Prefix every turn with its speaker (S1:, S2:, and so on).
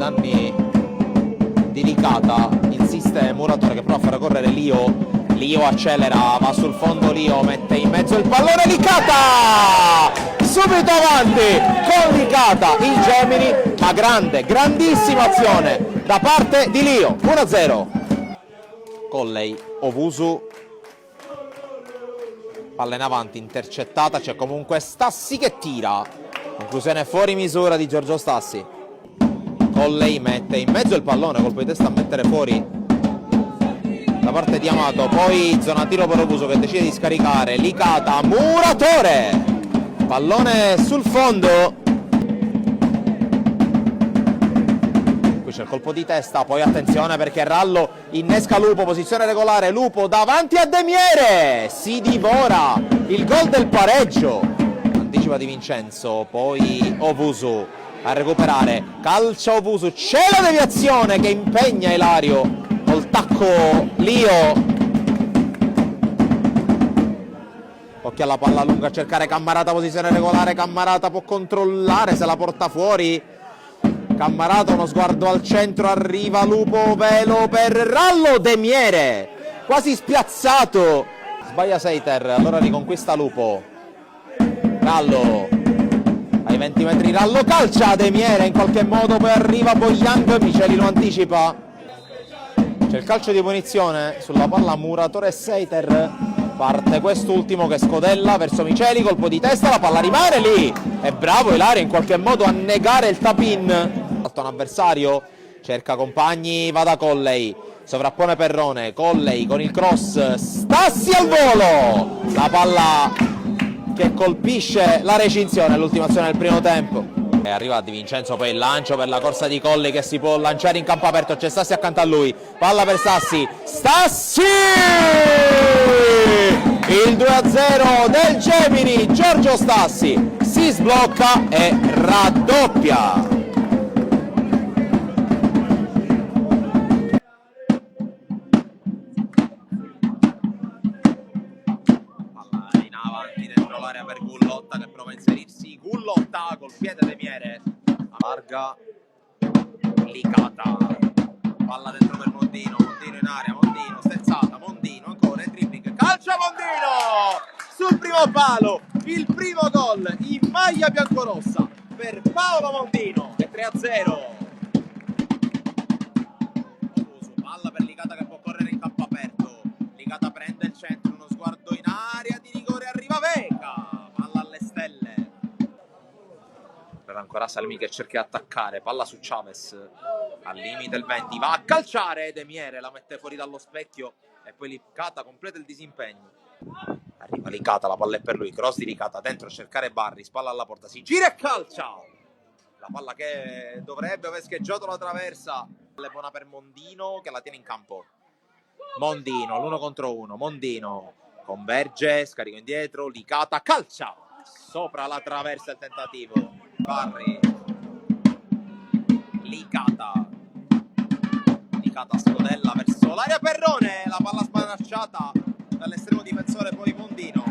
S1: danni di Licata. Insiste Muratore che prova a far correre Lio accelera, va sul fondo, Lio mette in mezzo il pallone, Licata subito avanti con Licata il Gemini, ma grandissima azione da parte di Lio. 1-0. Colley, Ovusu, palla in avanti, intercettata, c'è comunque Stassi che tira, conclusione fuori misura di Giorgio Stassi. Colley mette in mezzo il pallone, colpo di testa a mettere fuori da parte di Amato, poi zona tiro per Ovuso che decide di scaricare, Licata, Muratore, pallone sul fondo, qui c'è il colpo di testa, poi attenzione perché Rallo innesca Lupo, posizione regolare, Lupo davanti a Demiere, si divora il gol del pareggio, anticipa Di Vincenzo, poi Ovuso a recuperare, calcia Ovuso, c'è la deviazione che impegna Ilario, col tacco Lio, occhio alla palla lunga a cercare Cammarata, posizione regolare, Cammarata può controllare se la porta fuori, Cammarata uno sguardo al centro, arriva Lupo, velo per Rallo, Demiere quasi spiazzato, sbaglia Seiter, allora riconquista Lupo, Rallo ai 20 metri, Rallo calcia Demiere in qualche modo, poi arriva Boyang, Miceli lo anticipa. C'è il calcio di punizione sulla palla Muratore e Seiter, parte quest'ultimo che scodella verso Miceli, colpo di testa, la palla rimane lì, è bravo Ilario in qualche modo a negare il tap-in, un avversario, cerca compagni, va da Colley, sovrappone Perrone, Colley con il cross, Stassi al volo, la palla che colpisce la recinzione, l'ultima azione del primo tempo. E arriva Di Vincenzo, poi il lancio per la corsa di Colley che si può lanciare in campo aperto, c'è Stassi accanto a lui, palla per Stassi, Stassi! Il 2-0 del Gemini, Giorgio Stassi si sblocca e raddoppia. Palla in avanti dentro l'area per Gullotta che prova a inserirsi, Gullotta col piede Demiere, allarga Licata, palla dentro per Mondino, Mondino in area, Mondino, sterzata, Mondino ancora in dribbling, calcia Mondino sul primo palo, il primo gol in maglia biancorossa per Paolo Mondino, è 3-0. Palla per Licata che può correre in campo aperto, Licata prende il centro, uno sguardo in area di rigore, arriva Vega, palla alle stelle, per ancora Salmi che cerca di attaccare, palla su Chavez, al limite il 20, va a calciare, Demiere la mette fuori dallo specchio e poi Licata completa il disimpegno. Arriva Licata, la palla è per lui, cross di Licata, dentro a cercare Barri, spalla alla porta, si gira e calcia! La palla che dovrebbe aver scheggiato la traversa, è buona per Mondino che la tiene in campo. Mondino, l'1 contro 1, Mondino converge, scarico indietro, Licata, calcia! Sopra la traversa il tentativo, Barri, Licata scodella verso l'area Perrone, la palla smanacciata dall'estremo difensore, poi Mondino.